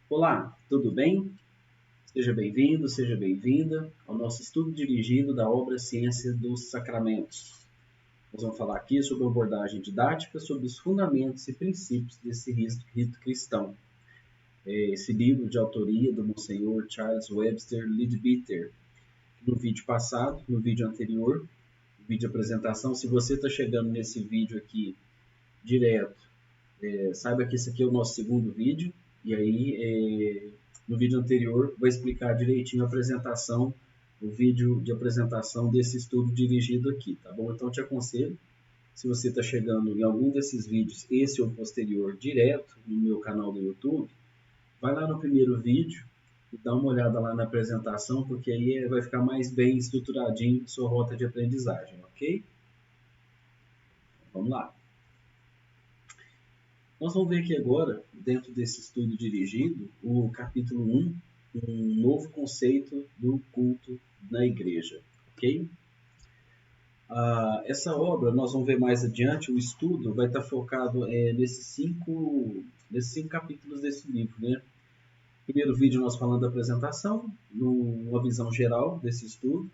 Olá, tudo bem? Seja bem-vindo, seja bem-vinda ao nosso estudo dirigido da obra Ciência dos Sacramentos. Nós vamos falar aqui sobre uma abordagem didática sobre os fundamentos e princípios desse rito cristão. Esse livro de autoria do Monsenhor Charles Webster Leadbeater. No vídeo passado, no vídeo anterior, vídeo de apresentação, se você está chegando nesse vídeo aqui direto, saiba que esse aqui é o nosso segundo vídeo, e aí no vídeo anterior vai explicar direitinho a apresentação, o vídeo de apresentação desse estudo dirigido aqui, tá bom? Então te aconselho, se você está chegando em algum desses vídeos, esse ou posterior, direto no meu canal do YouTube, vai lá no primeiro vídeo e dá uma olhada lá na apresentação, porque aí vai ficar mais bem estruturadinho a sua rota de aprendizagem, ok? Vamos lá. Nós vamos ver aqui agora, dentro desse estudo dirigido, o capítulo 1, um novo conceito do culto na igreja, ok? Essa obra, nós vamos ver mais adiante, o estudo vai estar focado nesses cinco capítulos desse livro, né? Primeiro vídeo nós falando da apresentação, uma visão geral desse estudo.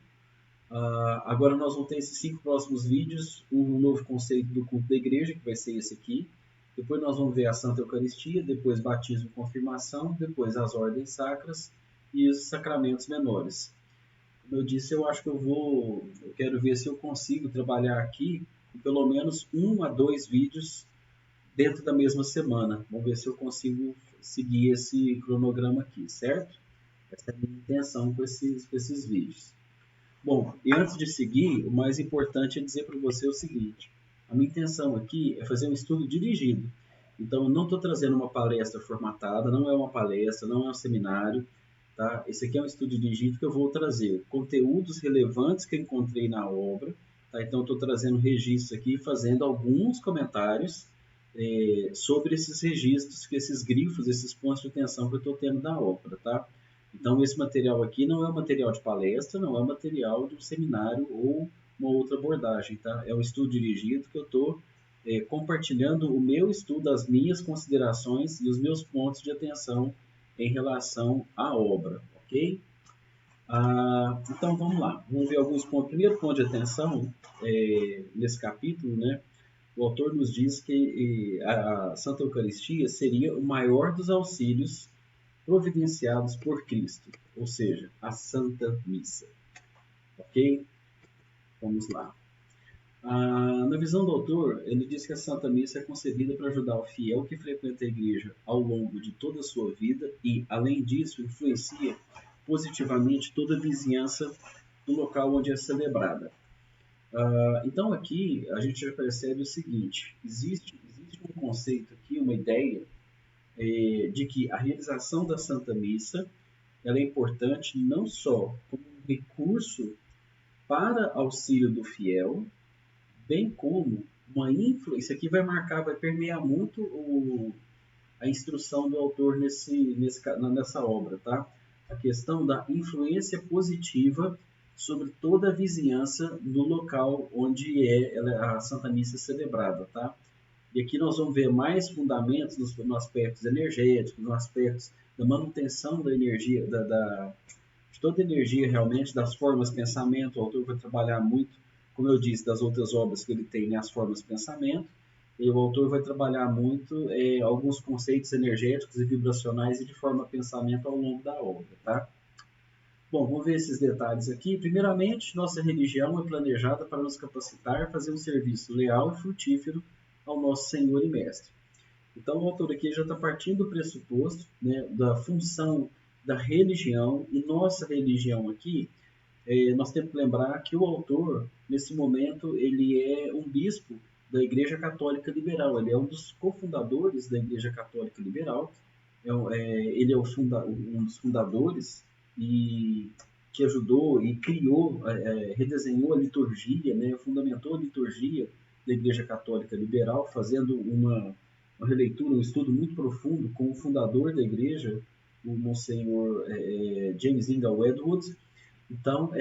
Agora nós vamos ter esses 5 próximos vídeos, um novo conceito do culto da igreja, que vai ser esse aqui. Depois nós vamos ver a Santa Eucaristia, depois batismo e confirmação, depois as ordens sacras e os sacramentos menores. Como eu disse, eu acho que eu quero ver se eu consigo trabalhar aqui com pelo menos 1 a 2 vídeos dentro da mesma semana. Vamos ver se eu consigo seguir esse cronograma aqui, certo? Essa é a minha intenção com esses vídeos. Bom, e antes de seguir, o mais importante é dizer para você o seguinte: a minha intenção aqui é fazer um estudo dirigido. Então, eu não estou trazendo uma palestra formatada, não é uma palestra, não é um seminário, tá? Esse aqui é um estudo dirigido que eu vou trazer conteúdos relevantes que eu encontrei na obra, tá? Então, eu estou trazendo registros aqui, fazendo alguns comentários sobre esses registros, esses grifos, esses pontos de atenção que eu estou tendo da obra, tá? Então, esse material aqui não é um material de palestra, não é um material de um seminário ou uma outra abordagem, tá? É um estudo dirigido que eu estou compartilhando o meu estudo, as minhas considerações e os meus pontos de atenção em relação à obra, ok? Então, vamos lá. Vamos ver alguns pontos. Primeiro ponto de atenção nesse capítulo, né? O autor nos diz que a Santa Eucaristia seria o maior dos auxílios providenciados por Cristo, ou seja, a Santa Missa. Ok? Vamos lá. Na visão do autor, ele diz que a Santa Missa é concebida para ajudar o fiel que frequenta a igreja ao longo de toda a sua vida e, além disso, influencia positivamente toda a vizinhança do local onde é celebrada. Então aqui a gente já percebe o seguinte: existe um conceito aqui, uma ideia de que a realização da Santa Missa ela é importante não só como um recurso para auxílio do fiel, bem como uma influência. Isso aqui vai marcar, vai permear muito a instrução do autor nessa obra, tá? A questão da influência positiva sobre toda a vizinhança no local onde a Santa Missa celebrada, tá? E aqui nós vamos ver mais fundamentos nos aspectos energéticos, nos aspectos da manutenção da energia, de toda a energia realmente, das formas de pensamento. O autor vai trabalhar muito, como eu disse, das outras obras que ele tem, né, as formas de pensamento. E o autor vai trabalhar muito alguns conceitos energéticos e vibracionais e de forma de pensamento ao longo da obra, tá? Bom, vamos ver esses detalhes aqui. Primeiramente, nossa religião é planejada para nos capacitar a fazer um serviço leal e frutífero ao nosso Senhor e Mestre. Então, o autor aqui já está partindo do pressuposto, né, da função da religião, e nossa religião aqui, nós temos que lembrar que o autor, nesse momento, ele é um bispo da Igreja Católica Liberal, ele é um dos cofundadores da Igreja Católica Liberal, ele é um dos fundadores e que ajudou e criou, redesenhou a liturgia, né, fundamentou a liturgia da Igreja Católica Liberal, fazendo uma releitura, um estudo muito profundo com o fundador da igreja, o Monsenhor James Ingle Edwards. Então,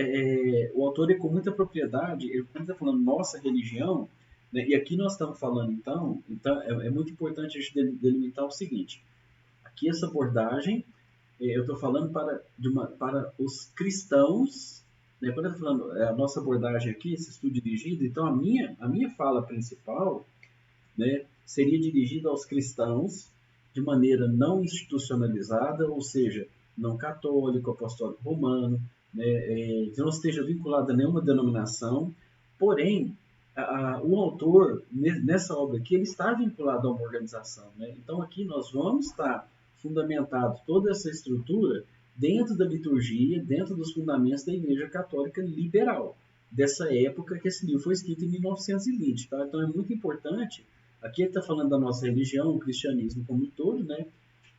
o autor, com muita propriedade, ele está falando nossa religião, né, e aqui nós estamos falando, então é muito importante a gente delimitar o seguinte: a Aqui essa abordagem, eu estou falando para os cristãos, né? Quando eu estou falando a nossa abordagem aqui, esse estudo dirigido, então a minha fala principal, né, seria dirigida aos cristãos de maneira não institucionalizada, ou seja, não católico, apostólico romano, né, que não esteja vinculado a nenhuma denominação, porém, o autor, nessa obra aqui, ele está vinculado a uma organização. Né? Então, aqui nós vamos estar fundamentado toda essa estrutura dentro da liturgia, dentro dos fundamentos da Igreja Católica Liberal, dessa época que esse livro foi escrito em 1920. Tá? Então, é muito importante. Aqui ele está falando da nossa religião, o cristianismo como um todo, né?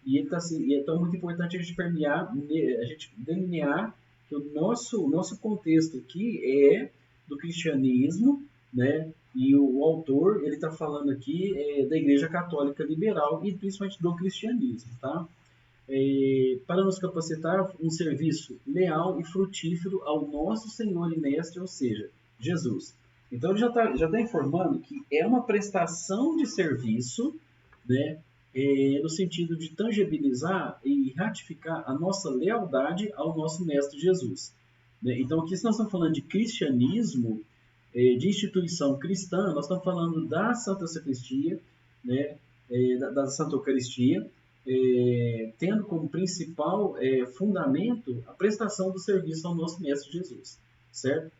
E ele tá, assim, então é muito importante a gente a gente delinear que o nosso contexto aqui é do cristianismo, né? E o autor ele está falando aqui da Igreja Católica Liberal e principalmente do cristianismo, tá? Para nos capacitar um serviço leal e frutífero ao nosso Senhor e Mestre, ou seja, Jesus. Então ele já tá informando que é uma prestação de serviço, né, no sentido de tangibilizar e ratificar a nossa lealdade ao nosso Mestre Jesus. Né? Então aqui se nós estamos falando de cristianismo, de instituição cristã, nós estamos falando da Santa Sacristia, né, da Santa Eucaristia, tendo como principal fundamento a prestação do serviço ao nosso Mestre Jesus, certo?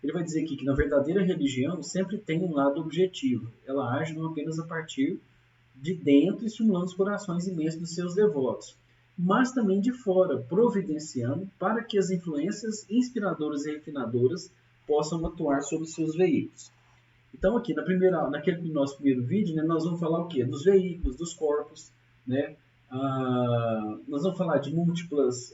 Ele vai dizer aqui que na verdadeira religião sempre tem um lado objetivo. Ela age não apenas a partir de dentro, estimulando os corações imensos dos seus devotos, mas também de fora, providenciando para que as influências inspiradoras e refinadoras possam atuar sobre seus veículos. Então aqui, naquele nosso primeiro vídeo, né, nós vamos falar o quê? Dos veículos, dos corpos, né? Nós vamos falar de múltiplas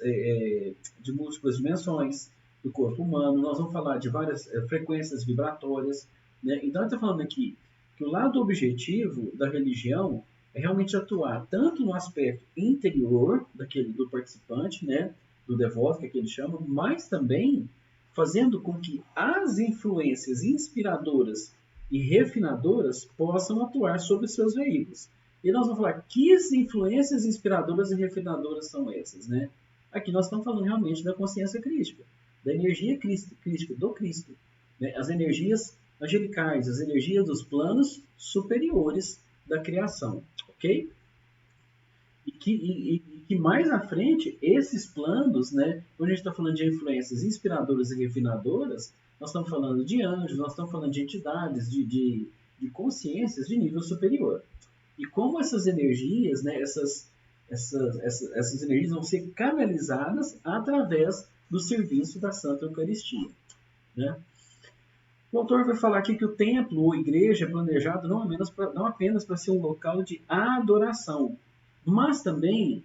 dimensões do corpo humano, nós vamos falar de várias frequências vibratórias, né? Então, ele está falando aqui que o lado objetivo da religião é realmente atuar tanto no aspecto interior do participante, né? Do devoto, que é que ele chama, mas também fazendo com que as influências inspiradoras e refinadoras possam atuar sobre seus veículos. E nós vamos falar que influências inspiradoras e refinadoras são essas, né? Aqui nós estamos falando realmente da consciência crística, da energia crística do Cristo, né? As energias angelicais, as energias dos planos superiores da criação, ok? E que mais à frente, esses planos, né? Quando a gente está falando de influências inspiradoras e refinadoras, nós estamos falando de anjos, nós estamos falando de entidades, de consciências de nível superior. E como essas energias, né, essas energias vão ser canalizadas através do serviço da Santa Eucaristia. Né? O autor vai falar aqui que o templo ou igreja é planejado não apenas para ser um local de adoração, mas também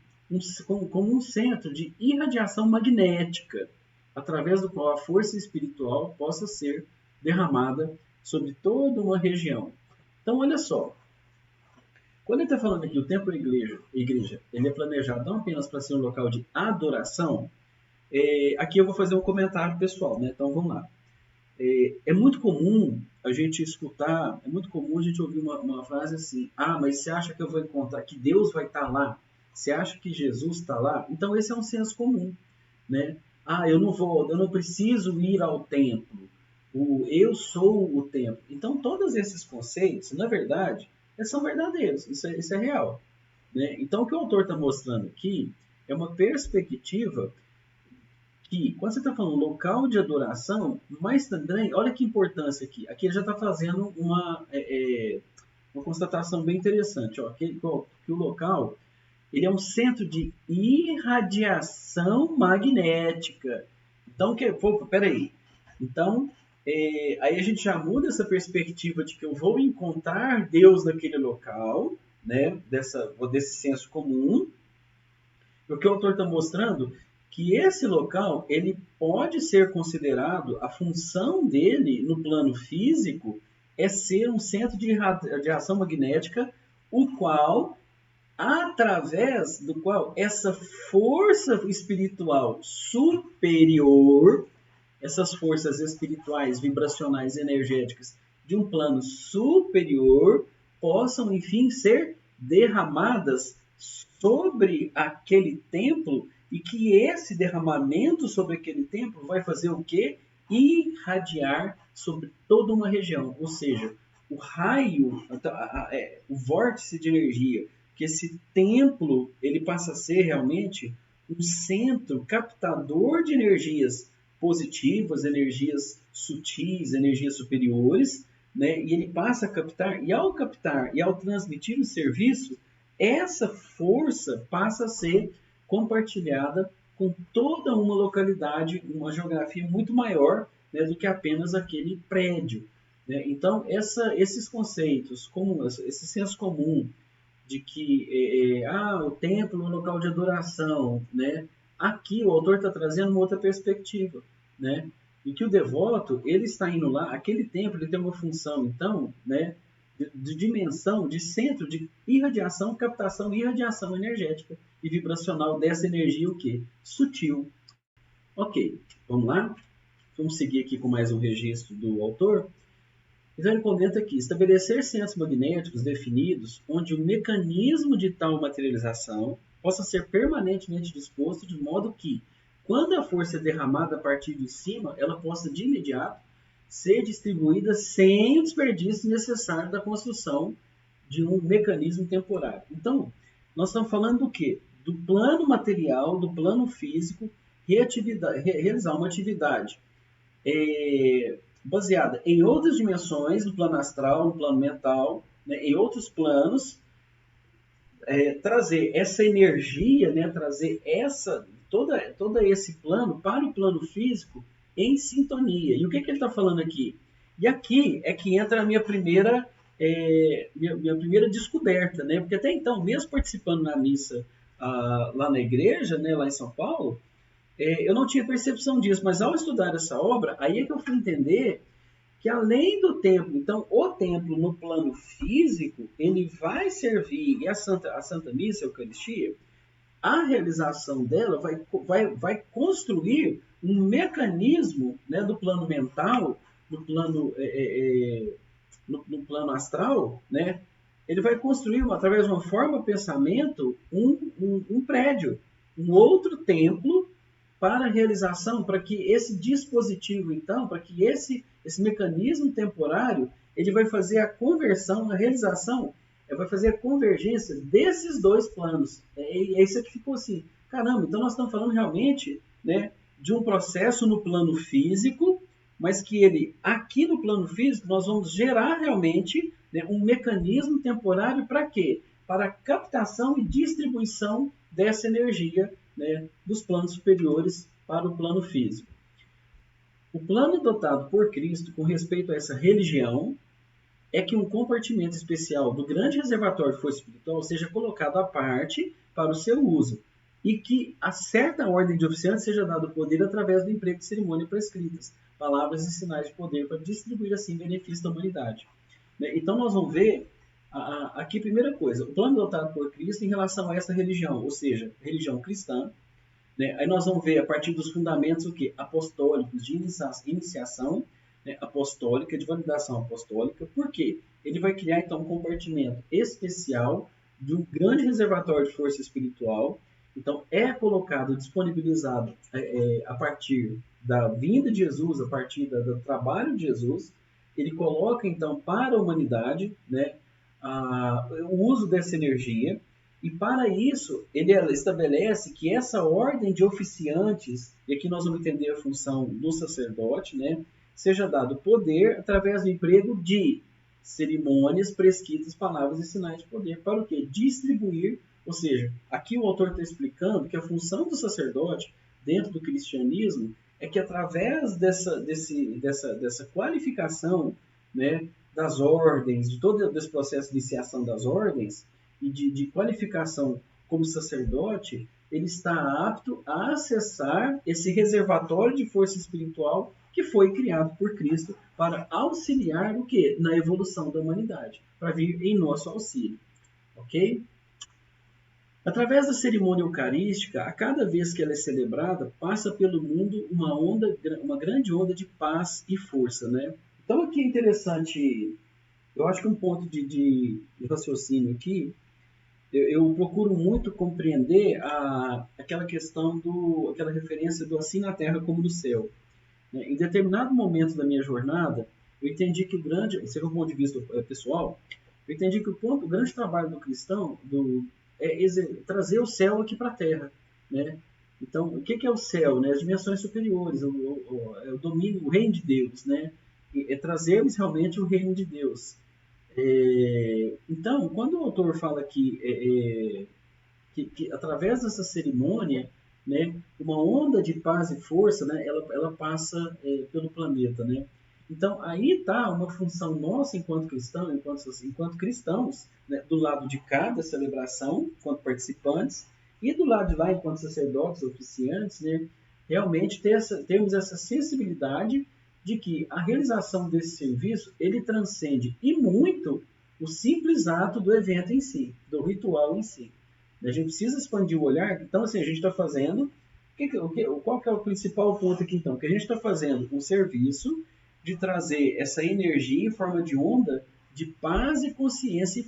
como um centro de irradiação magnética, através do qual a força espiritual possa ser derramada sobre toda uma região. Então, olha só. Quando ele está falando aqui o templo e igreja, ele é planejado não apenas para ser um local de adoração, aqui eu vou fazer um comentário pessoal, né? Então vamos lá. É muito comum a gente escutar, é muito comum a gente ouvir uma frase assim: mas você acha que eu vou encontrar, que Deus vai estar lá? Você acha que Jesus está lá? Então esse é um senso comum, né? Eu não preciso ir ao templo. Eu sou o templo. Então todos esses conceitos, na verdade, são verdadeiros, isso é real. Né? Então, o que o autor está mostrando aqui é uma perspectiva que, quando você está falando local de adoração, mas também, olha que importância aqui. Aqui ele já está fazendo uma constatação bem interessante. Ó, que o local ele é um centro de irradiação magnética. Então, peraí. Então, aí a gente já muda essa perspectiva de que eu vou encontrar Deus naquele local, né, desse senso comum. O que o autor está mostrando que esse local ele pode ser considerado, a função dele no plano físico é ser um centro de radiação magnética, através do qual essa força espiritual superior, essas forças espirituais, vibracionais, energéticas de um plano superior possam, enfim, ser derramadas sobre aquele templo e que esse derramamento sobre aquele templo vai fazer o quê? Irradiar sobre toda uma região, ou seja, o raio, o vórtice de energia, que esse templo ele passa a ser realmente um centro captador de energias positivas, energias sutis, energias superiores, né? E ele passa a captar, e ao captar e ao transmitir o serviço, essa força passa a ser compartilhada com toda uma localidade, uma geografia muito maior, né, do que apenas aquele prédio. Né? Então, esses conceitos, como esse senso comum de que o templo é um local de adoração, né? Aqui o autor está trazendo uma outra perspectiva, né? E que o devoto ele está indo lá, aquele templo ele tem uma função, então, né? De dimensão, de centro de irradiação, captação e irradiação energética e vibracional dessa energia o quê? Sutil. Ok, vamos lá? Vamos seguir aqui com mais um registro do autor. Então ele comenta aqui, estabelecer centros magnéticos definidos onde o mecanismo de tal materialização possa ser permanentemente disposto de modo que, quando a força é derramada a partir de cima, ela possa de imediato ser distribuída sem o desperdício necessário da construção de um mecanismo temporário. Então, nós estamos falando do quê? Do plano material, do plano físico, realizar uma atividade baseada em outras dimensões, no plano astral, no plano mental, né, em outros planos, trazer essa energia, né, trazer todo esse plano para o plano físico em sintonia. E o que ele está falando aqui? E aqui é que entra a minha primeira descoberta, né? Porque até então, mesmo participando na missa lá na igreja, né, lá em São Paulo, eu não tinha percepção disso, mas ao estudar essa obra, aí é que eu fui entender que além do templo, então o templo no plano físico, ele vai servir, e a Santa Missa, a Eucaristia, a realização dela vai construir um mecanismo, né, do plano mental, no plano astral, né, ele vai construir, através de uma forma de pensamento, um prédio, um outro templo para a realização, para que esse dispositivo, então, para que esse mecanismo temporário, ele vai fazer a conversão, a realização, vai fazer a convergência desses dois planos. É isso que ficou assim, caramba, então nós estamos falando realmente, né, de um processo no plano físico, mas que ele, aqui no plano físico, nós vamos gerar realmente, né, um mecanismo temporário para quê? Para a captação e distribuição dessa energia, né, dos planos superiores para o plano físico. O plano adotado por Cristo com respeito a essa religião é que um compartimento especial do grande reservatório de força espiritual seja colocado à parte para o seu uso e que a certa ordem de oficiantes seja dado poder através do emprego de cerimônia prescritas, palavras e sinais de poder para distribuir assim benefícios da humanidade. Então nós vamos ver aqui, primeira coisa, o plano adotado por Cristo em relação a essa religião, ou seja, religião cristã, né? Aí nós vamos ver a partir dos fundamentos o quê? Apostólicos de iniciação, né, apostólica, de validação apostólica. Por quê? Ele vai criar então um compartimento especial de um grande reservatório de força espiritual. Então é colocado, disponibilizado a partir da vinda de Jesus, a partir do trabalho de Jesus. Ele coloca então para a humanidade, né, o uso dessa energia. E para isso, ele estabelece que essa ordem de oficiantes, e aqui nós vamos entender a função do sacerdote, né, seja dado poder através do emprego de cerimônias, prescritas, palavras e sinais de poder. Para o quê? Distribuir, ou seja, aqui o autor está explicando que a função do sacerdote dentro do cristianismo é que através dessa qualificação, né, das ordens, de todo esse processo de iniciação das ordens, e de qualificação como sacerdote, ele está apto a acessar esse reservatório de força espiritual que foi criado por Cristo para auxiliar o quê? Na evolução da humanidade, para vir em nosso auxílio. Ok? Através da cerimônia eucarística, a cada vez que ela é celebrada, passa pelo mundo uma grande onda de paz e força, né? Então aqui é interessante, eu acho que um ponto de raciocínio aqui eu procuro muito compreender aquela questão aquela referência do assim na terra como no céu. Né? Em determinado momento da minha jornada, eu entendi que seja do ponto de vista pessoal, eu entendi que o grande trabalho do cristão é trazer o céu aqui para a terra, né? Então, o que é o céu? Né? As dimensões superiores, o domínio, o reino de Deus, né? É trazermos realmente o reino de Deus. Então, quando o autor fala que através dessa cerimônia, né, uma onda de paz e força, né, ela passa pelo planeta, né? Então aí está uma função nossa enquanto cristãos, enquanto cristãos, né, do lado de cada celebração, enquanto participantes, e do lado de lá, enquanto sacerdotes, oficiantes, né, realmente termos essa sensibilidade de que a realização desse serviço ele transcende e muito o simples ato do evento em si, do ritual em si. A gente precisa expandir o olhar. Então, assim, a gente está fazendo... Qual que é o principal ponto aqui, então? Que a gente está fazendo um serviço de trazer essa energia em forma de onda de paz e consciência e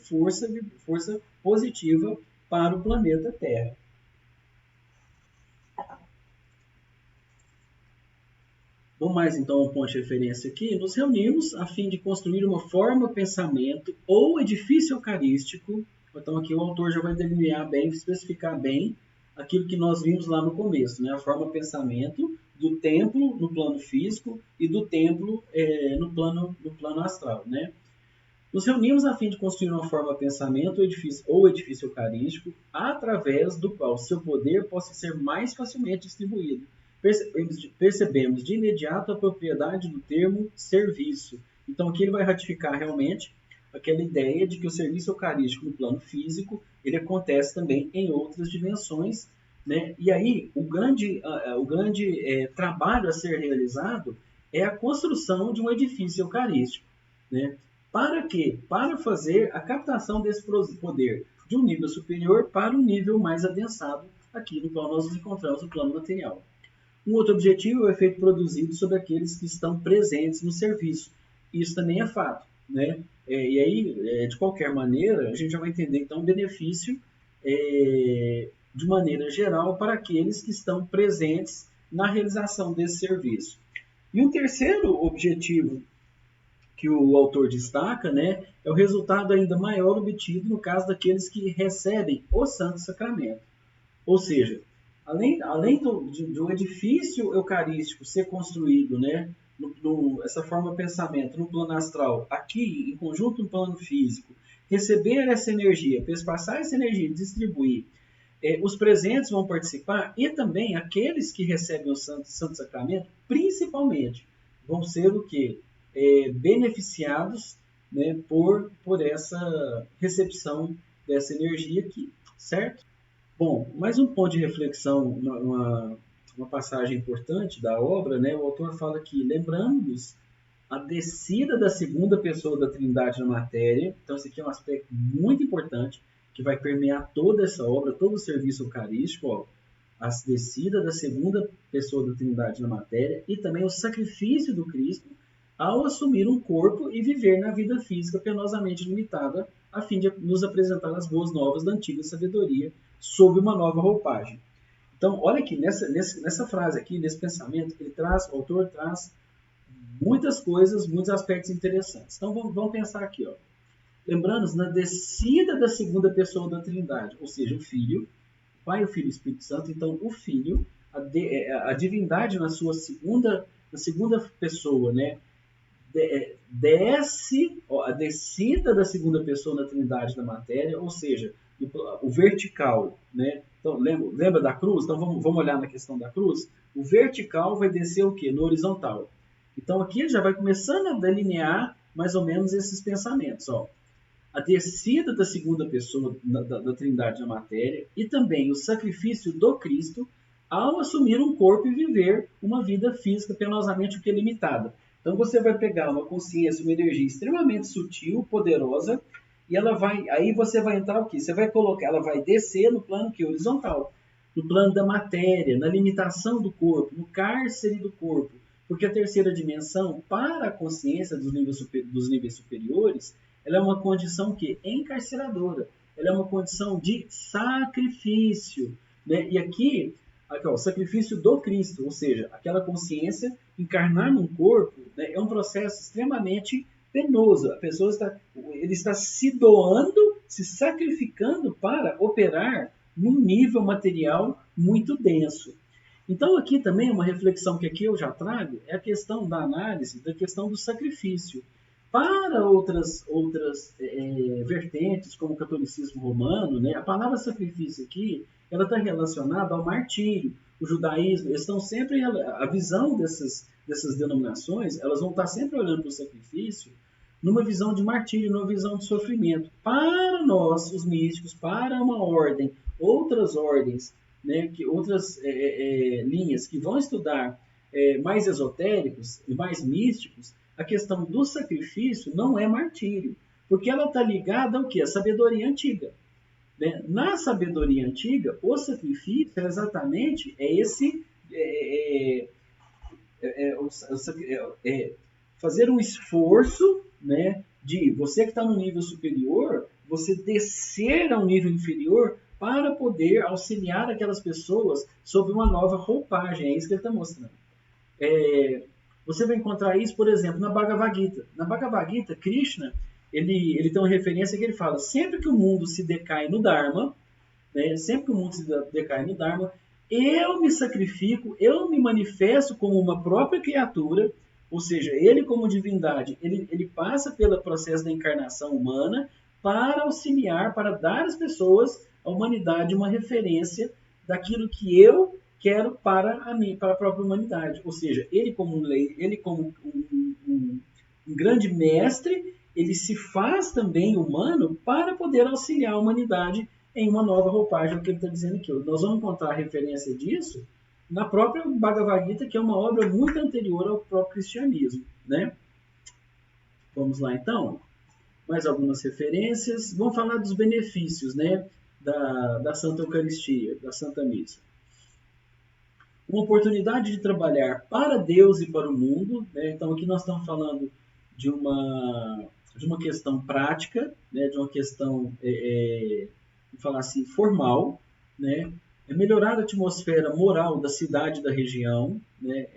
força positiva para o planeta Terra. Vamos mais, então, um ponto de referência aqui. Nos reunimos a fim de construir uma forma, pensamento ou edifício eucarístico. Então, aqui o autor já vai delinear bem, especificar bem aquilo que nós vimos lá no começo, né? A forma pensamento do templo no plano físico e do templo no plano astral, né? Nos reunimos a fim de construir uma forma pensamento ou edifício eucarístico através do qual seu poder possa ser mais facilmente distribuído. Percebemos de imediato a propriedade do termo serviço. Então aqui ele vai ratificar realmente aquela ideia de que o serviço eucarístico no plano físico ele acontece também em outras dimensões, né? E aí o grande trabalho a ser realizado é a construção de um edifício eucarístico, né? Para quê? Para fazer a captação desse poder de um nível superior para um nível mais adensado, aqui no qual nós nos encontramos no plano material. Um outro objetivo é o efeito produzido sobre aqueles que estão presentes no serviço. Isso também é fato, né? E aí, de qualquer maneira, a gente já vai entender então o benefício de maneira geral para aqueles que estão presentes na realização desse serviço. E um terceiro objetivo que o autor destaca, né, é o resultado ainda maior obtido no caso daqueles que recebem o Santo Sacramento. Ou seja, além do edifício eucarístico ser construído, né, essa forma de pensamento no plano astral, aqui em conjunto no plano físico, receber essa energia, passar essa energia e distribuir, os presentes vão participar e também aqueles que recebem o Santo Sacramento, principalmente, vão ser o quê? Beneficiados, né, por essa recepção dessa energia aqui, certo? Bom, mais um ponto de reflexão, uma passagem importante da obra, né? O autor fala aqui, lembrando-nos a descida da segunda pessoa da Trindade na matéria. Então, esse aqui é um aspecto muito importante que vai permear toda essa obra, todo o serviço eucarístico, ó, a descida da segunda pessoa da Trindade na matéria e também o sacrifício do Cristo ao assumir um corpo e viver na vida física penosamente limitada, a fim de nos apresentar as boas novas da antiga sabedoria sob uma nova roupagem. Então, olha aqui, nessa frase aqui, nesse pensamento, o autor traz muitas coisas, muitos aspectos interessantes. Então, vamos pensar aqui, ó. Lembrando-nos na descida da segunda pessoa da Trindade, ou seja, o Filho, Pai, o Filho e o Espírito Santo. Então, o Filho, a divindade na segunda pessoa, né? Desce a descida da segunda pessoa na Trindade da matéria, ou seja, o vertical, né? Então, lembra da cruz? Então vamos olhar na questão da cruz. O vertical vai descer o quê? No horizontal. Então aqui ele já vai começando a delinear mais ou menos esses pensamentos. Ó. A descida da segunda pessoa da Trindade na matéria e também o sacrifício do Cristo ao assumir um corpo e viver uma vida física penosamente o que é limitada. Então você vai pegar uma consciência, uma energia extremamente sutil, poderosa, e aí você vai entrar o quê? Você vai colocar, ela vai descer no plano que horizontal, no plano da matéria, na limitação do corpo, no cárcere do corpo, porque a terceira dimensão, para a consciência dos níveis superiores, ela é uma condição que encarceradora. ela é uma condição de sacrifício, né? E aqui ó, o sacrifício do Cristo, ou seja, aquela consciência encarnar num corpo, né, é um processo extremamente penoso. A pessoa ele está se doando, se sacrificando para operar num nível material muito denso. Então aqui também uma reflexão que aqui eu já trago é a questão da análise, da questão do sacrifício. Para outras vertentes, como o catolicismo romano, né, a palavra sacrifício aqui ela está relacionada ao martírio. O judaísmo, eles estão sempre, a visão dessas denominações, elas vão estar sempre olhando para o sacrifício numa visão de martírio, numa visão de sofrimento. Para nós, os místicos, para uma ordem, outras ordens, né, outras linhas que vão estudar mais esotéricos e mais místicos, a questão do sacrifício não é martírio, porque ela está ligada ao que? A sabedoria antiga. Né? Na sabedoria antiga, o sacrifício exatamente fazer um esforço, né, de você que está no nível superior, você descer ao nível inferior para poder auxiliar aquelas pessoas sob uma nova roupagem. É isso que ele está mostrando. Você vai encontrar isso, por exemplo, na Bhagavad Gita. Na Bhagavad Gita, Krishna ele tem uma referência que ele fala: sempre que o mundo se decai no Dharma, né, sempre que o mundo se decai no Dharma, eu me sacrifico, eu me manifesto como uma própria criatura, ou seja, ele como divindade, ele passa pelo processo da encarnação humana para auxiliar, para dar às pessoas, à humanidade, uma referência daquilo que eu quero para a própria humanidade. Ou seja, ele como um grande mestre, ele se faz também humano para poder auxiliar a humanidade em uma nova roupagem, é o que ele está dizendo aqui. Nós vamos encontrar referência disso na própria Bhagavad Gita, que é uma obra muito anterior ao próprio cristianismo. Né? Vamos lá, então. Mais algumas referências. Vamos falar dos benefícios, né, da Santa Eucaristia, da Santa Missa. Uma oportunidade de trabalhar para Deus e para o mundo. Né? Então, aqui nós estamos falando de uma questão prática, né? De uma questão, vamos falar assim, formal, né? Melhorar a atmosfera moral da cidade e da região, né?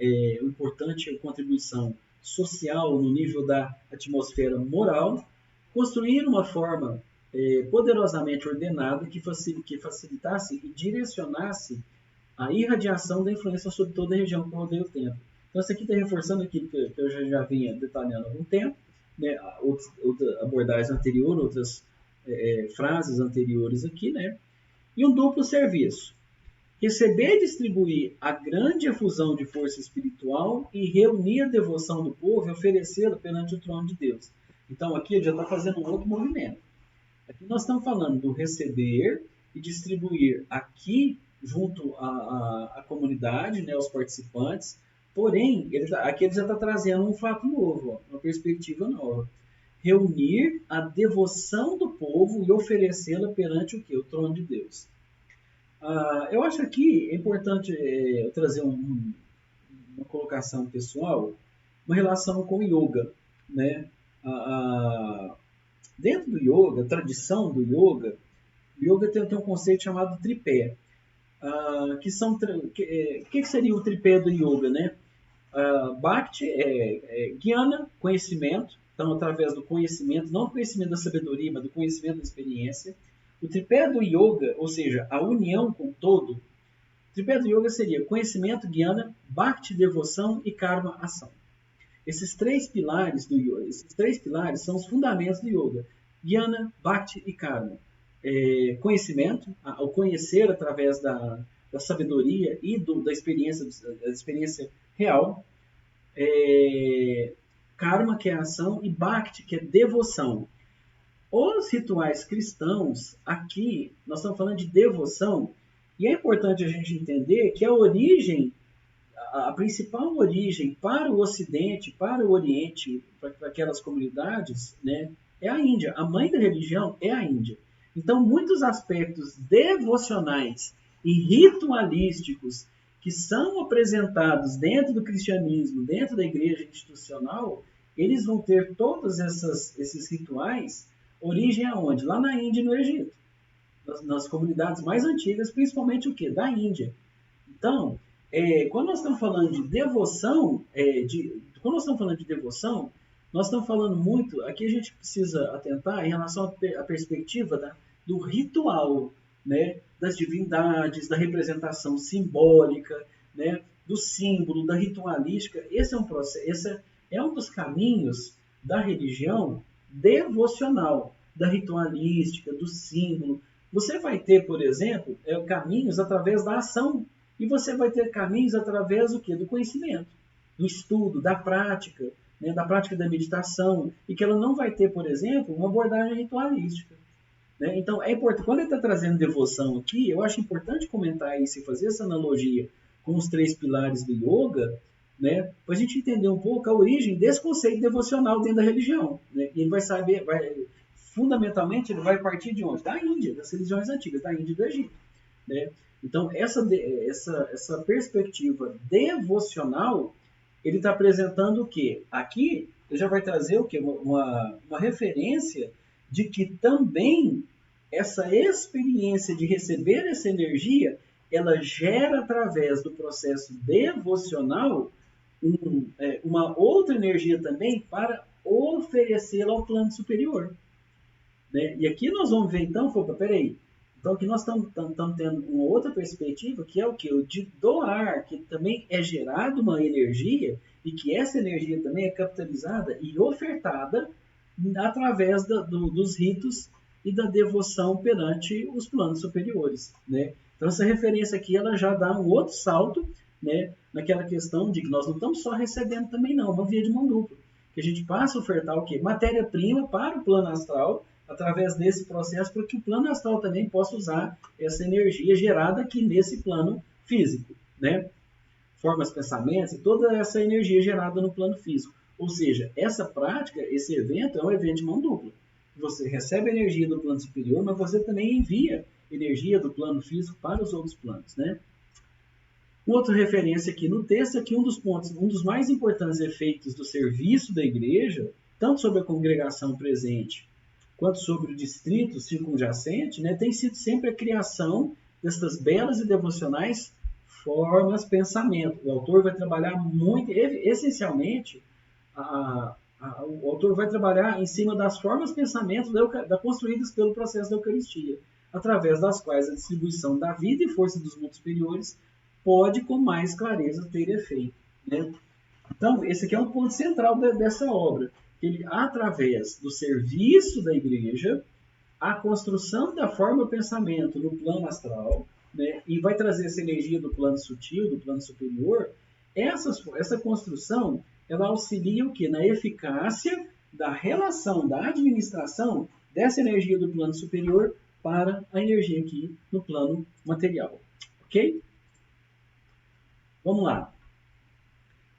O importante é a contribuição social no nível da atmosfera moral, construir uma forma poderosamente ordenada que facilitasse e direcionasse a irradiação da influência sobre toda a região que rodeia o templo. Então, isso aqui está reforçando aquilo que eu já vinha detalhando há algum tempo, né? Outra abordagem anterior, outras frases anteriores aqui, né? E um duplo serviço. Receber e distribuir a grande efusão de força espiritual e reunir a devoção do povo e oferecê-la perante o trono de Deus. Então, aqui ele já está fazendo um outro movimento. Aqui nós estamos falando do receber e distribuir aqui junto à comunidade, né, aos participantes. Porém, aqui ele já está trazendo um fato novo, ó, uma perspectiva nova. Reunir a devoção do povo e oferecê-la perante o quê? O trono de Deus. Eu acho aqui é importante eu trazer uma colocação pessoal, uma relação com o yoga. Né? Dentro do yoga, a tradição do yoga, o yoga tem um conceito chamado tripé. Que seria o tripé do yoga, né? Bhakti Jnana, conhecimento, então através do conhecimento, não do conhecimento da sabedoria, mas do conhecimento da experiência. O tripé do yoga, ou seja, a união com o todo, o tripé do yoga seria conhecimento, Jnana, Bhakti, devoção e Karma, ação. Esses três pilares do yoga, são os fundamentos do yoga: Jnana, Bhakti e Karma. Conhecimento, ao conhecer através da sabedoria e da experiência real. Karma, que é a ação, e Bhakti, que é devoção. Os rituais cristãos, aqui, nós estamos falando de devoção, e é importante a gente entender que a principal origem para o Ocidente, para o Oriente, para aquelas comunidades, né, é a Índia. A mãe da religião é a Índia. Então, muitos aspectos devocionais e ritualísticos que são apresentados dentro do cristianismo, dentro da igreja institucional, eles vão ter todos esses rituais origem aonde? Lá na Índia e no Egito. nas comunidades mais antigas, principalmente o quê? Da Índia. Então, quando nós estamos falando de devoção, quando nós estamos falando de devoção, nós estamos falando muito, aqui a gente precisa atentar em relação à perspectiva do ritual, né, das divindades, da representação simbólica, né, do símbolo, da ritualística. Esse é um processo, esse é um dos caminhos da religião devocional, da ritualística, do símbolo. Você vai ter, por exemplo, caminhos através da ação e você vai ter caminhos através do quê? Do conhecimento, do estudo, da prática, né? Da prática da meditação, e que ela não vai ter, por exemplo, uma abordagem ritualística. Né? Então, é importante, quando ele está trazendo devoção aqui, eu acho importante comentar isso e fazer essa analogia com os 3 pilares do yoga, né? Para a gente entender um pouco a origem desse conceito devocional dentro da religião. Né? E ele vai saber, fundamentalmente, ele vai partir de onde? Da Índia, das religiões antigas, da Índia e do Egito. Né? Então, essa perspectiva devocional, ele está apresentando o quê? Aqui, ele já vai trazer o quê? Uma referência de que também essa experiência de receber essa energia, ela gera através do processo devocional uma outra energia também para oferecê-la ao plano superior. Né? E aqui nós vamos ver então, peraí, então aqui nós estamos tendo uma outra perspectiva, que é o que? O de doar, que também é gerada uma energia, e que essa energia também é capitalizada e ofertada através dos ritos e da devoção perante os planos superiores. Né? Então essa referência aqui ela já dá um outro salto, né, naquela questão de que nós não estamos só recebendo também não, uma via de mão dupla. Que a gente passa a ofertar o quê? Matéria-prima para o plano astral, através desse processo, para que o plano astral também possa usar essa energia gerada aqui nesse plano físico, né? Formas, pensamentos e toda essa energia gerada no plano físico. Ou seja, essa prática, esse evento é um evento de mão dupla. Você recebe energia do plano superior, mas você também envia energia do plano físico para os outros planos, né? Outra referência aqui no texto é que um dos mais importantes efeitos do serviço da igreja, tanto sobre a congregação presente quanto sobre o distrito circunjacente, né, tem sido sempre a criação destas belas e devocionais formas, pensamento. O autor vai trabalhar muito, essencialmente, o autor vai trabalhar em cima das formas, pensamentos construídas pelo processo da Eucaristia, através das quais a distribuição da vida e força dos mundos superiores pode com mais clareza ter efeito. Né? Então, esse aqui é um ponto central dessa obra. Ele, através do serviço da igreja, a construção da forma pensamento no plano astral, né, e vai trazer essa energia do plano sutil, do plano superior, essa construção ela auxilia o quê? Na eficácia da relação, da administração dessa energia do plano superior para a energia aqui no plano material. Ok? Vamos lá.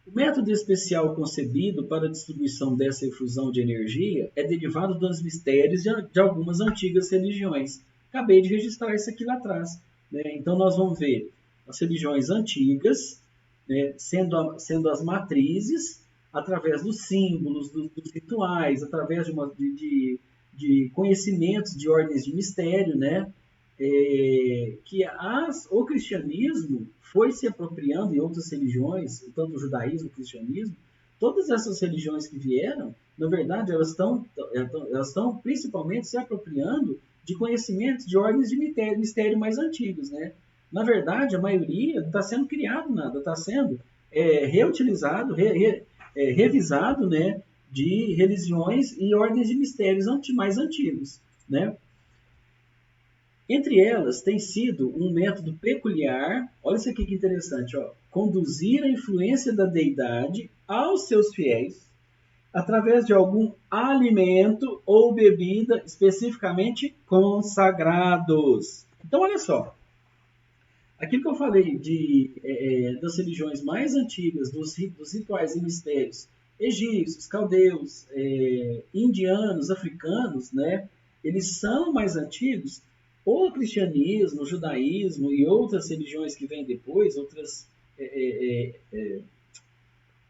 O método especial concebido para a distribuição dessa efusão de energia é derivado dos mistérios de algumas antigas religiões. Acabei de registrar isso aqui lá atrás. Né? Então, nós vamos ver as religiões antigas, né, sendo as matrizes, através dos símbolos, dos rituais, através de conhecimentos de ordens de mistério, né? Que o cristianismo foi se apropriando, e outras religiões, tanto o judaísmo, o cristianismo, todas essas religiões que vieram, na verdade, elas estão principalmente se apropriando de conhecimentos de ordens de mistério mais antigos. Né? Na verdade, a maioria está sendo criado nada, está sendo reutilizado, revisado, né, de religiões e ordens de mistérios mais antigos. Né? Entre elas, tem sido um método peculiar, olha isso aqui que interessante, ó, conduzir a influência da deidade aos seus fiéis através de algum alimento ou bebida especificamente consagrados. Então, olha só, aquilo que eu falei das religiões mais antigas, dos rituais e mistérios egípcios, caldeus, indianos, africanos, né, eles são mais antigos. O cristianismo, o judaísmo e outras religiões que vêm depois, outras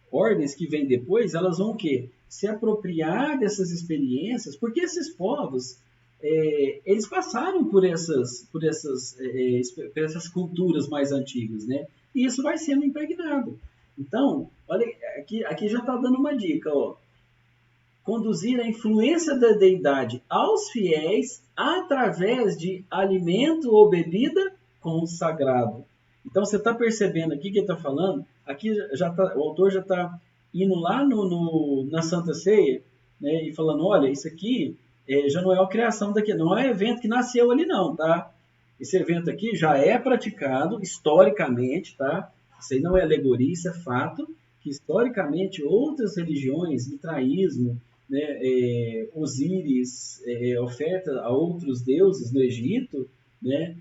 ordens que vêm depois, elas vão o quê? Se apropriar dessas experiências, porque esses povos, eles passaram por essas culturas mais antigas, né? E isso vai sendo impregnado. Então, olha, aqui já está dando uma dica, ó. Conduzir a influência da deidade aos fiéis através de alimento ou bebida consagrado. Então, você está percebendo aqui que ele está falando? Aqui o autor já está indo lá na Santa Ceia, né, e falando, olha, isso aqui já não é a criação daqui, não é um evento que nasceu ali não, tá? Esse evento aqui já é praticado historicamente, tá? Isso aí não é alegoria, isso é fato, que historicamente outras religiões, mitraísmo, né, Osíris, oferta a outros deuses no Egito, né,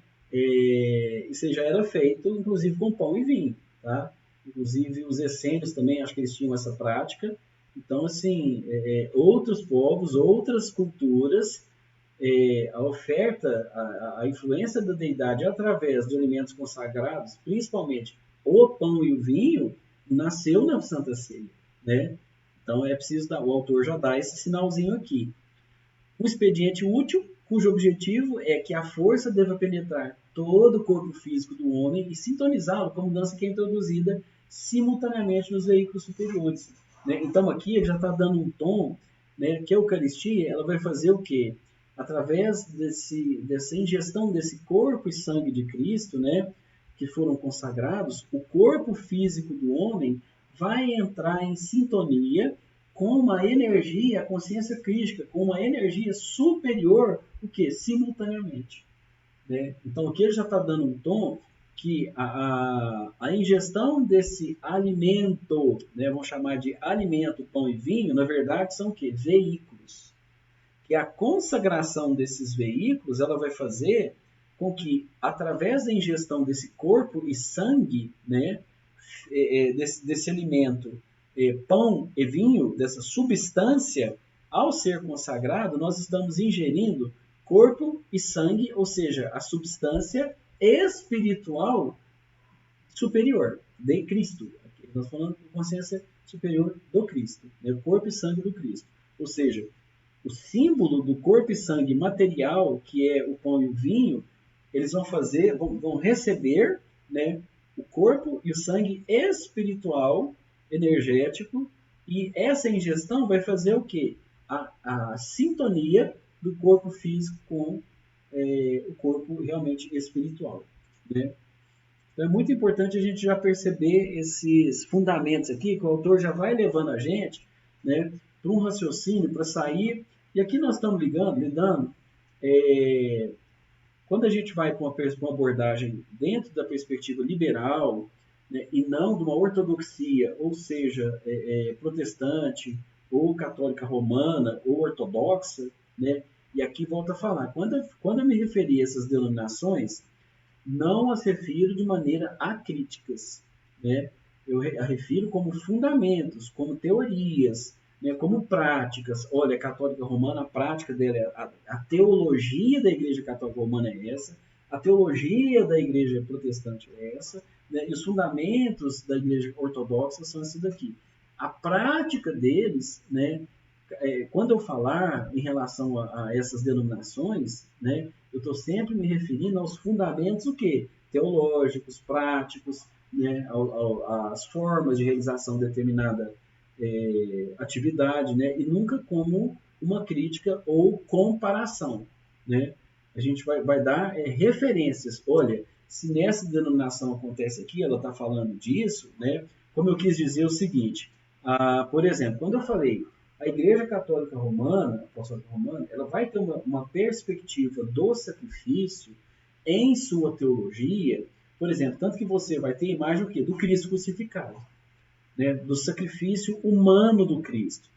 isso já era feito, inclusive com pão e vinho, tá? Inclusive os essênios também, acho que eles tinham essa prática. Então, assim, outros povos, outras culturas, a oferta, a influência da deidade através de alimentos consagrados, principalmente o pão e o vinho, nasceu na Santa Ceia, né? Então é preciso o autor já dá esse sinalzinho aqui. Um expediente útil, cujo objetivo é que a força deva penetrar todo o corpo físico do homem e sintonizá-lo com a mudança que é introduzida simultaneamente nos veículos superiores. Né? Então aqui ele já está dando um tom, né, que a Eucaristia ela vai fazer o quê? Através dessa ingestão desse corpo e sangue de Cristo, né, que foram consagrados, o corpo físico do homem vai entrar em sintonia com uma energia, a consciência crística, com uma energia superior, o que? Simultaneamente. Né? Então, aqui ele já está dando um tom que a ingestão desse alimento, né, vamos chamar de alimento, pão e vinho, na verdade são o quê? Veículos. Que a consagração desses veículos, ela vai fazer com que, através da ingestão desse corpo e sangue, né, desse alimento, pão e vinho, dessa substância, ao ser consagrado, nós estamos ingerindo corpo e sangue, ou seja, a substância espiritual superior de Cristo. Aqui nós falamos de consciência superior do Cristo, né? O corpo e sangue do Cristo. Ou seja, o símbolo do corpo e sangue material, que é o pão e o vinho, eles vão receber, né, o corpo e o sangue espiritual, energético, e essa ingestão vai fazer o quê? A sintonia do corpo físico com o corpo realmente espiritual. Né? Então é muito importante a gente já perceber esses fundamentos aqui, que o autor já vai levando a gente, né, para um raciocínio, para sair. E aqui nós estamos lidando, quando a gente vai para uma abordagem dentro da perspectiva liberal, né, e não de uma ortodoxia, ou seja, protestante, ou católica romana, ou ortodoxa, né, e aqui volta a falar, quando eu me referi a essas denominações, não as refiro de maneira acríticas, né? Eu a refiro como fundamentos, como teorias, né? Como práticas. Olha, a Católica Romana, a prática dela, a teologia da Igreja Católica Romana é essa, a teologia da Igreja Protestante é essa, né? E os fundamentos da Igreja Ortodoxa são esses daqui. A prática deles, né? Quando eu falar em relação a essas denominações, né, eu estou sempre me referindo aos fundamentos o quê? Teológicos, práticos, né, às formas de realização de determinada atividade, né, e nunca como uma crítica ou comparação. Né? A gente vai dar referências. Olha, se nessa denominação acontece aqui, ela está falando disso, né, como eu quis dizer o seguinte, por exemplo, quando eu falei a Igreja Católica Romana, Apostólica Romana, ela vai ter uma perspectiva do sacrifício em sua teologia, por exemplo, tanto que você vai ter a imagem o quê? Do Cristo crucificado, né? Do sacrifício humano do Cristo.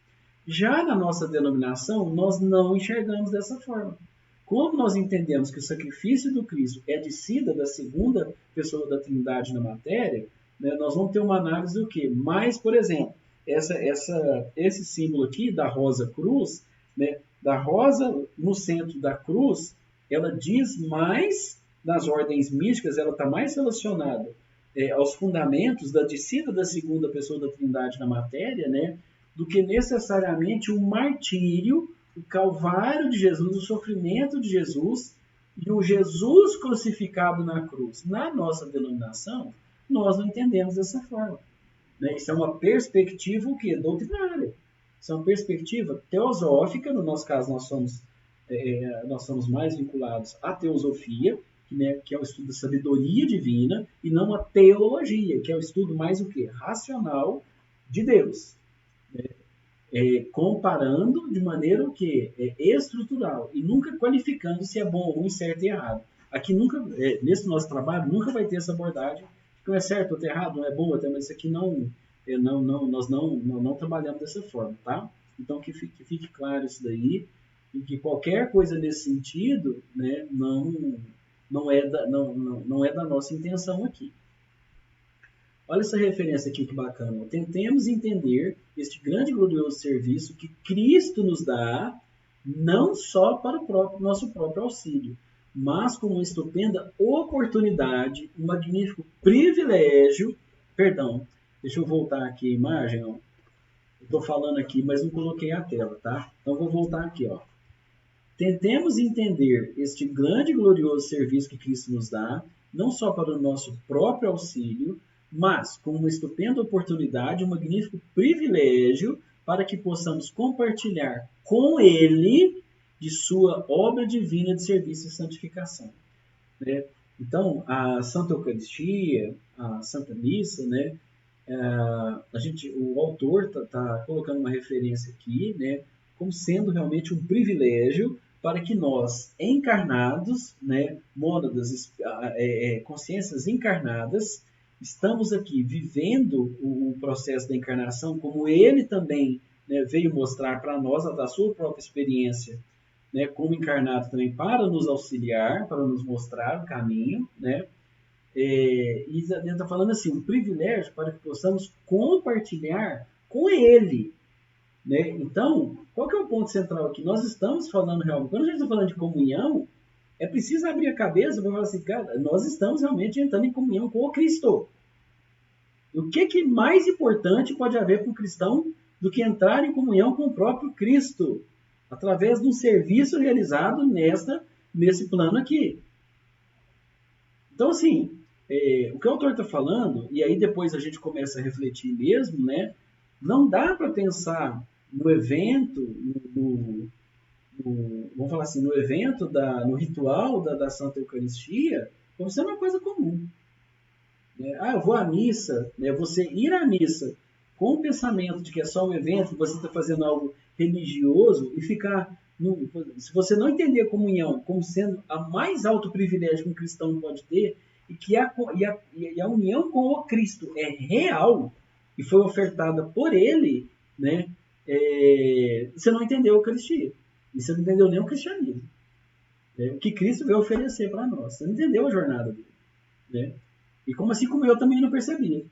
Já na nossa denominação, nós não enxergamos dessa forma. Como nós entendemos que o sacrifício do Cristo é descida da segunda pessoa da Trindade na matéria, né, nós vamos ter uma análise do quê? Mais, por exemplo, esse símbolo aqui da rosa cruz, né, da rosa no centro da cruz, ela diz mais nas ordens místicas, ela está mais relacionada aos fundamentos da descida da segunda pessoa da Trindade na matéria, né, do que necessariamente o martírio, o Calvário de Jesus, o sofrimento de Jesus e o Jesus crucificado na cruz. Na nossa denominação, nós não entendemos dessa forma. Né? Isso é uma perspectiva o quê? Doutrinária. Isso é uma perspectiva teosófica. No nosso caso, nós somos mais vinculados à teosofia, que é o estudo da sabedoria divina, e não a teologia, que é o estudo mais o quê? Racional de Deus. Comparando de maneira o quê? Estrutural, e nunca qualificando se é bom ou ruim, certo e errado. Aqui nunca, nesse nosso trabalho, nunca vai ter essa abordagem, que não é certo ou errado, não é bom, até, mas isso aqui nós não trabalhamos dessa forma, tá? Então que fique claro isso daí, e que qualquer coisa nesse sentido, né, não é da nossa intenção aqui. Olha essa referência aqui que bacana. Tentemos entender este grande e glorioso serviço que Cristo nos dá, não só para o nosso próprio auxílio, mas como uma estupenda oportunidade, um magnífico privilégio. Perdão, deixa eu voltar aqui a imagem. Ó. Eu estou falando aqui, mas não coloquei a tela, tá? Então vou voltar aqui, ó. Tentemos entender este grande e glorioso serviço que Cristo nos dá, não só para o nosso próprio auxílio, mas como uma estupenda oportunidade, um magnífico privilégio para que possamos compartilhar com Ele de sua obra divina de serviço e santificação. Né? Então, a Santa Eucaristia, a Santa Missa, né? O autor está colocando uma referência aqui, né? Como sendo realmente um privilégio para que nós, encarnados, né? Mônadas, consciências encarnadas, estamos aqui vivendo o processo da encarnação, como ele também, né, veio mostrar para nós, da sua própria experiência, né, como encarnado também, para nos auxiliar, para nos mostrar o caminho, né? E ele está falando assim, um privilégio para que possamos compartilhar com ele. Né? Então, qual que é o ponto central aqui? Nós estamos falando realmente, quando a gente está falando de comunhão, é preciso abrir a cabeça para falar assim, cara, nós estamos realmente entrando em comunhão com o Cristo. O que mais importante pode haver para o cristão do que entrar em comunhão com o próprio Cristo, através de um serviço realizado nesse plano aqui. Então, assim, o que o autor está falando, e aí depois a gente começa a refletir mesmo, né? Não dá para pensar no evento, vamos falar assim, no evento, no ritual da Santa Eucaristia, como sendo uma coisa comum. Eu vou à missa, né? Você ir à missa com o pensamento de que é só um evento, que você está fazendo algo religioso e ficar... se você não entender a comunhão como sendo a mais alto privilégio que um cristão pode ter, e que a união com o Cristo é real e foi ofertada por ele, né? Você não entendeu a Eucaristia. E você não entendeu nem o cristianismo. O que Cristo veio oferecer para nós. Você não entendeu a jornada dele. Né? E assim como eu também não percebia.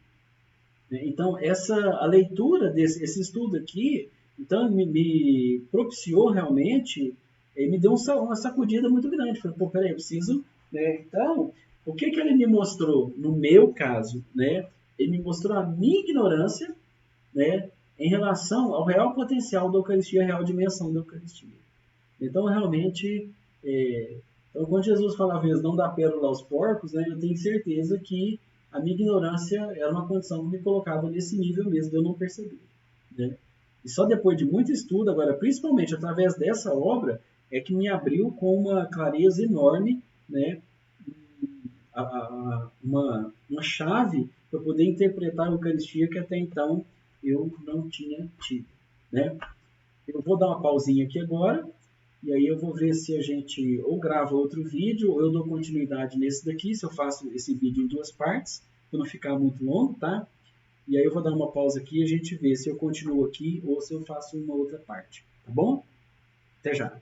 Então, a leitura esse estudo aqui, então, me propiciou realmente, me deu uma sacudida muito grande. Falei, peraí, eu preciso... Né? Então, o que ele me mostrou, no meu caso? Né? Ele me mostrou a minha ignorância, né, em relação ao real potencial da Eucaristia, a real dimensão da Eucaristia. Então, realmente... Então, quando Jesus falava vezes não dá pérola aos porcos, né, eu tenho certeza que a minha ignorância era uma condição que me colocava nesse nível mesmo de eu não perceber. Né? E só depois de muito estudo, agora, principalmente através dessa obra, é que me abriu com uma clareza enorme, né, uma chave para poder interpretar a Eucaristia que até então eu não tinha tido. Né? Eu vou dar uma pausinha aqui agora. E aí eu vou ver se a gente ou grava outro vídeo, ou eu dou continuidade nesse daqui, se eu faço esse vídeo em 2 partes, para não ficar muito longo, tá? E aí eu vou dar uma pausa aqui e a gente vê se eu continuo aqui ou se eu faço uma outra parte, tá bom? Até já!